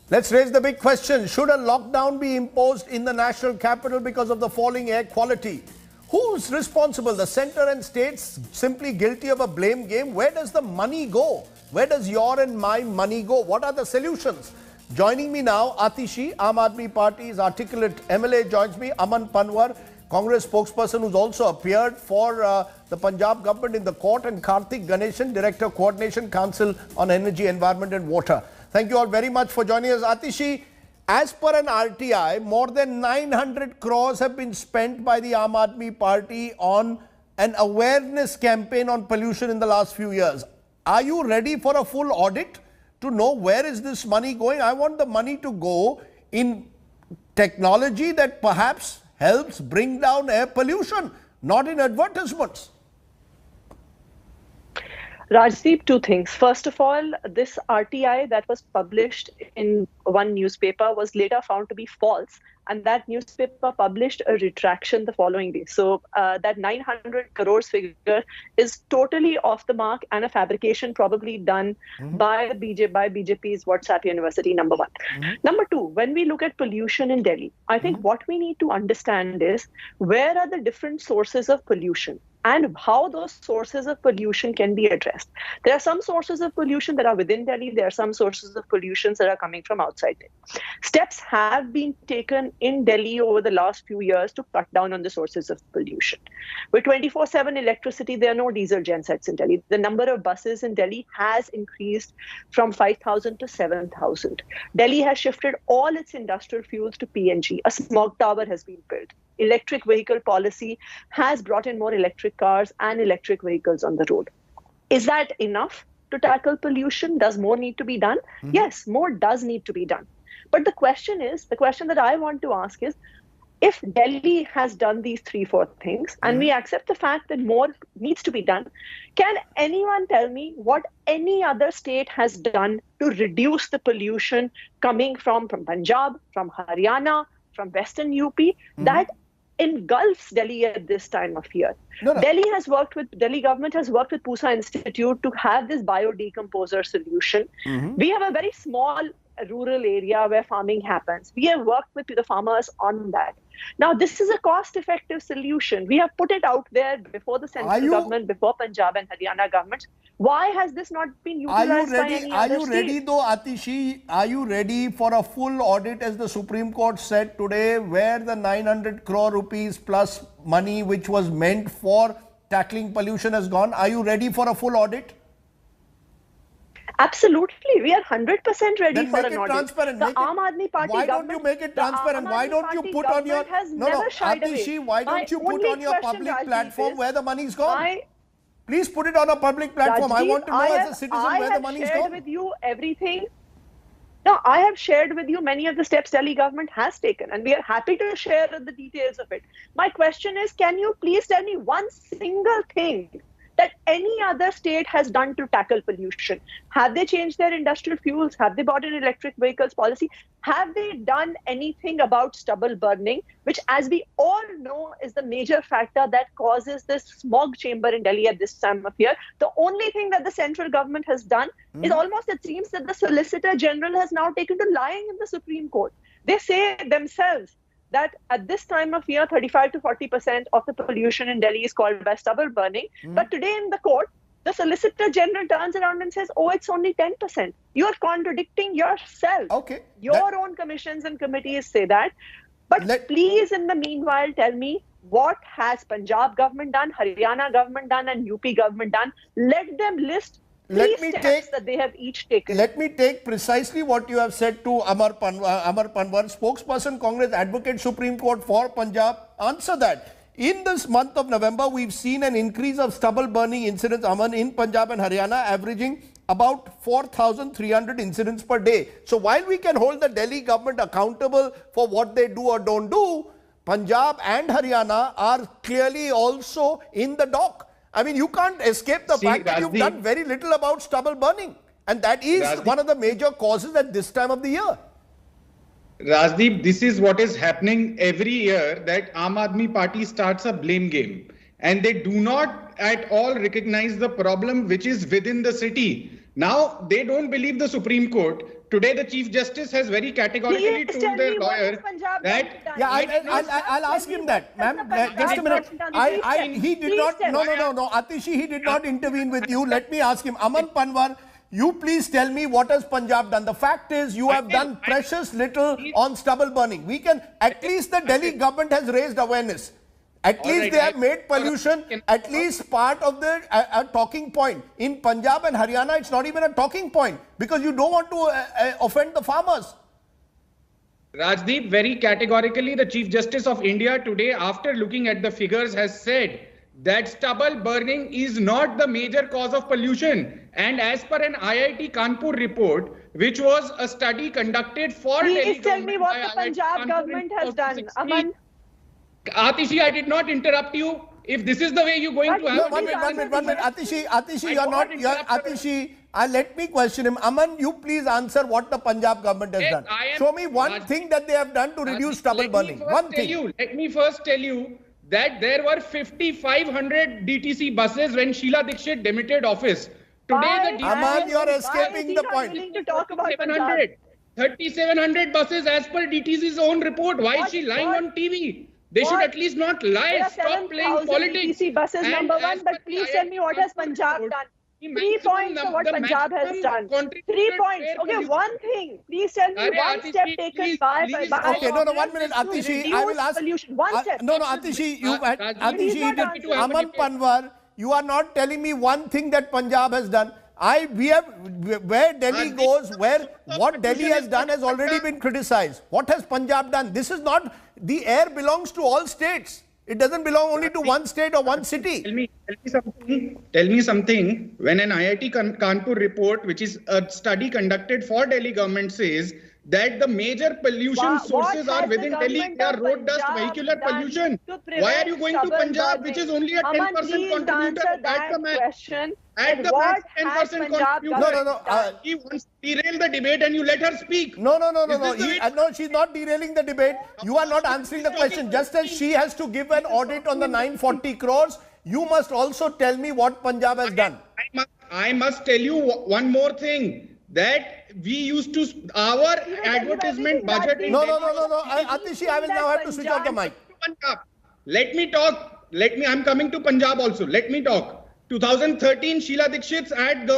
Let's raise the big question. Should a lockdown be imposed in the national capital because of the falling air quality? Who's responsible? The centre and states simply guilty of a blame game? Where does the money go? Where does your and my money go? What are the solutions? Joining me now, Atishi, Aam Aadmi Party's articulate MLA, joins me. Aman Panwar, Congress spokesperson who's also appeared for the Punjab government in the court, and Karthik Ganeshan, Director, Coordination Council on Energy, Environment and Water. Thank you all very much for joining us. Atishi, as per an RTI, more than 900 crores have been spent by the Aam Aadmi Party on an awareness campaign on pollution in the last few years. Are you ready for a full audit to know where is this money going? I want the money to go in technology that perhaps helps bring down air pollution, not in advertisements. Rajdeep, two things. First of all, this RTI that was published in one newspaper was later found to be false, and that newspaper published a retraction the following day. So that 900 crores figure is totally off the mark and a fabrication probably done by BJP's WhatsApp University, number one. Number two, when we look at pollution in Delhi, I think what we need to understand is where are the different sources of pollution and how those sources of pollution can be addressed. There are some sources of pollution that are within Delhi. There are some sources of pollution that are coming from outside Delhi. Steps have been taken in Delhi over the last few years to cut down on the sources of pollution. With 24/7 electricity, there are no diesel gensets in Delhi. The number of buses in Delhi has increased from 5,000 to 7,000. Delhi has shifted all its industrial fuels to PNG. A smog tower has been built. Electric vehicle policy has brought in more electric cars and electric vehicles on the road. Is that enough to tackle pollution? Does more need to be done? Yes, more does need to be done. But the question that I want to ask is, if Delhi has done these 3-4 things and we accept the fact that more needs to be done, can anyone tell me what any other state has done to reduce the pollution coming from Punjab, from Haryana, from Western UP, that engulfs Delhi at this time of year? Delhi government has worked with Pusa Institute to have this biodecomposer solution. We have a very small rural area where farming happens. We have worked with the farmers on that. Now, this is a cost-effective solution. We have put it out there before the central government, before Punjab and Haryana governments. Why has this not been utilized by any other state? Are you ready though, Atishi? Are you ready for a full audit, as the Supreme Court said today, where the 900 crore rupees plus money which was meant for tackling pollution has gone? Are you ready for a full audit? Absolutely. We are 100% ready then for an audit. Make it transparent. The Aam Aadmi Party why don't you make it transparent? Why don't you put on your... Atishi, why don't you put on your public platform where the money's gone? Please put it on a public platform. I want to know as a citizen where the money's gone. I have shared with you everything. No, I have shared with you many of the steps Delhi government has taken, and we are happy to share the details of it. My question is, can you please tell me one single thing that any other state has done to tackle pollution? Have they changed their industrial fuels? Have they bought an electric vehicles policy? Have they done anything about stubble burning, which, as we all know, is the major factor that causes this smog chamber in Delhi at this time of year? The only thing that the central government has done is almost, it seems that the Solicitor General has now taken to lying in the Supreme Court. They say themselves that at this time of year, 35 to 40% of the pollution in Delhi is caused by stubble burning. But today in the court, the Solicitor General turns around and says, oh, it's only 10%. You're contradicting yourself. Okay. Your own commissions and committees say that. But please, in the meanwhile, tell me, what has Punjab government done, Haryana government done, and UP government done? Let them list steps that they have each taken. Let me take precisely what you have said to Amar Panwar, spokesperson, Congress, advocate, Supreme Court for Punjab. Answer that. In this month of November, we've seen an increase of stubble burning incidents, Aman, in Punjab and Haryana, averaging about 4,300 incidents per day. So while we can hold the Delhi government accountable for what they do or don't do, Punjab and Haryana are clearly also in the dock. I mean, you can't escape the fact that you've done very little about stubble burning. And that is one of the major causes at this time of the year. Rajdeep, this is what is happening every year, that Aam Aadmi Party starts a blame game. And they do not at all recognize the problem which is within the city. Now, they don't believe the Supreme Court. today the Chief Justice has very categorically told their lawyer that... Yeah, I'll ask him that. Ma'am, just a minute. He did not... No. Atishi, he did not intervene with you. Let me ask him. Aman Panwar, you please tell me what has Punjab done. The fact is you have done precious little on stubble burning. We can... At least the Delhi government has raised awareness. At least they have made pollution at least part of the talking point. In Punjab and Haryana, it's not even a talking point because you don't want to offend the farmers. Rajdeep, very categorically, the Chief Justice of India today, after looking at the figures, has said that stubble burning is not the major cause of pollution. And as per an IIT Kanpur report, which was a study conducted for Delhi government... Please tell me what the Punjab government has done. Aman. Atishi, I did not interrupt you. If this is the way you're going to have... One minute. Atishi, you're not... Atishi, let me question him. Aman, you please answer what the Punjab government has done. Show me one thing that they have done to reduce stubble burning. One thing. Let me first tell you that there were 5,500 DTC buses when Sheila Dikshit demitted office. Today, Aman, you're escaping the point. 3,700 buses as per DTC's own report. Why is she lying on TV? They should at least not lie. Stop playing politics. DTC buses, number one, but please tell me what has Punjab done. 3 points of what Punjab has done. 3 points. Okay, one thing. Please tell me one step taken by... Okay, no, 1 minute, Atishi. I will ask... One step. No, Atishi, Aman Panwar, you are not telling me one thing that Punjab has done. Where Delhi goes, what Delhi has done has already been criticized. What has Punjab done? This is not... The air belongs to all states. It doesn't belong only to one state or one city. Tell me something. When an IIT Kanpur report, which is a study conducted for Delhi government, says that the major pollution sources are within Delhi, they are road dust, vehicular pollution. Why are you going to Punjab, which is only a 10% contributor? At the max 10% contributor. He wants to derail the debate and you let her speak. No, she's not derailing the debate. You are not answering the question. Just as she has to give an audit on the 940 crores, you must also tell me what Punjab has done. I must tell you one more thing. That we used to, our advertisement budget... No. Atishi, I will now have to switch off the mic. Let me talk. I'm coming to Punjab also. Let me talk. 2013, Sheila Dikshit's ad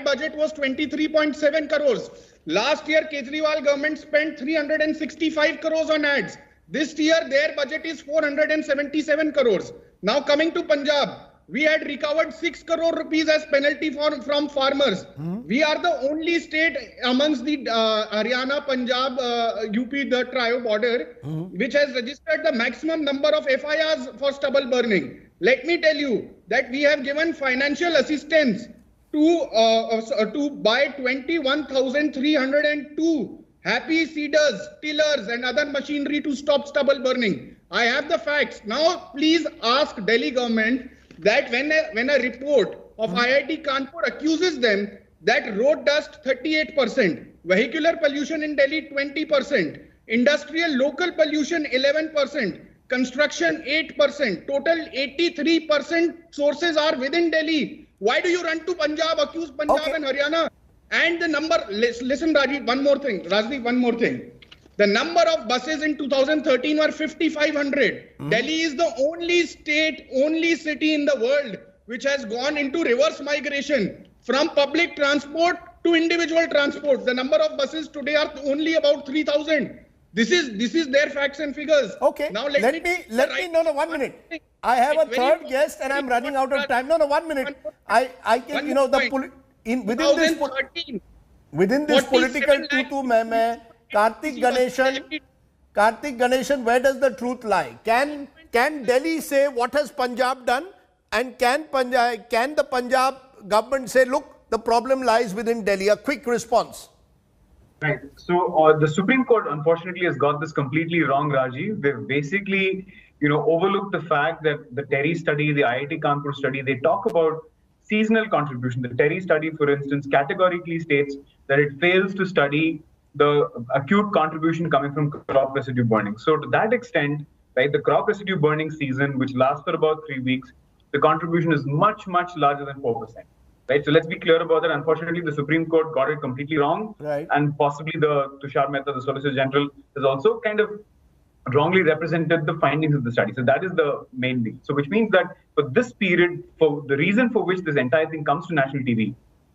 budget was 23.7 crores. Last year, Kejriwal government spent 365 crores on ads. This year, their budget is 477 crores. Now coming to Punjab, we had recovered 6 crore rupees as penalty from farmers. We are the only state amongst the Haryana, Punjab, UP, the trio border, which has registered the maximum number of FIRs for stubble burning. Let me tell you that we have given financial assistance to buy 21,302 happy seeders, tillers and other machinery to stop stubble burning. I have the facts. Now please ask Delhi government that when a report of IIT Kanpur accuses them that road dust 38%, vehicular pollution in Delhi 20%, industrial local pollution 11%, construction 8%, total 83% sources are within Delhi. Why do you run to Punjab, accuse Punjab and Haryana? And the number, listen Rajiv, one more thing. The number of buses in 2013 were 5,500. Delhi is the only state, only city in the world which has gone into reverse migration from public transport to individual transport. The number of buses today are only about 3,000. This is their facts and figures. Okay. Now let me 1 minute. I have a third guest and I'm running out of time. 1 minute. I can, within this political tutu meme, Karthik Ganeshan, where does the truth lie? Can Delhi say what has Punjab done, and can the Punjab government say, look, the problem lies within Delhi? A quick response. Right. So the Supreme Court unfortunately has got this completely wrong, Rajiv. They've basically, overlooked the fact that the TERI study, the IIT Kanpur study, they talk about seasonal contribution. The TERI study, for instance, categorically states that it fails to study the acute contribution coming from crop residue burning. So to that extent, right, the crop residue burning season, which lasts for about 3 weeks, the contribution is much, much larger than 4%. right? So let's be clear about that. Unfortunately, the Supreme Court got it completely wrong. Right. And possibly the Tushar Mehta, the Solicitor General, has also kind of wrongly represented the findings of the study. So that is the main thing. So which means that for this period, for the reason for which this entire thing comes to national TV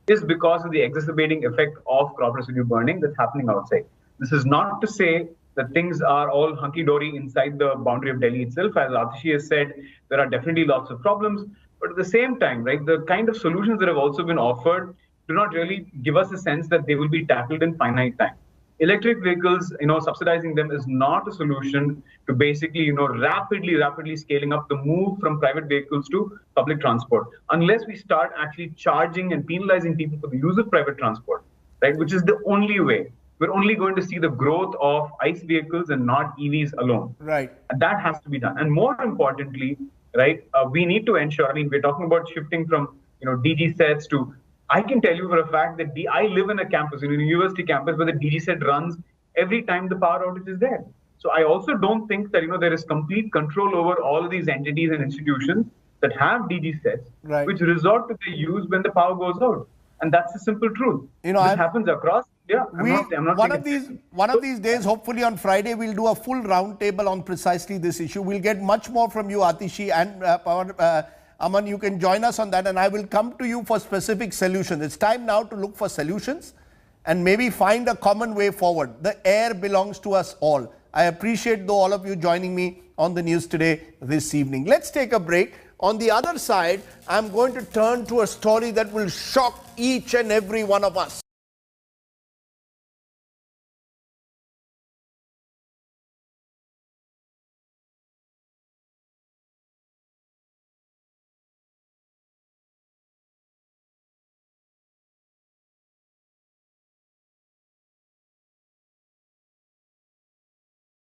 is because of the exacerbating effect of crop residue burning that's happening outside. This is not to say that things are all hunky-dory inside the boundary of Delhi itself. As Atishi has said, there are definitely lots of problems. But at the same time, right, the kind of solutions that have also been offered do not really give us a sense that they will be tackled in finite time. Electric vehicles, subsidizing them is not a solution to basically, rapidly scaling up the move from private vehicles to public transport, unless we start actually charging and penalizing people for the use of private transport, right? Which is the only way. We're only going to see the growth of ICE vehicles and not EVs alone. Right. And that has to be done. And more importantly, right, we need to ensure, we're talking about shifting from, DG sets to, I can tell you for a fact that I live in a campus, in a university campus, where the DG set runs every time the power outage is there. So I also don't think that, there is complete control over all of these entities and institutions that have DG sets, right, which resort to their use when the power goes out. And that's the simple truth. This happens across. Yeah, one of these days, hopefully on Friday, we'll do a full roundtable on precisely this issue. We'll get much more from you, Atishi, and Aman, you can join us on that, and I will come to you for specific solutions. It's time now to look for solutions and maybe find a common way forward. The air belongs to us all. I appreciate, though, all of you joining me on the news today this evening. Let's take a break. On the other side, I'm going to turn to a story that will shock each and every one of us.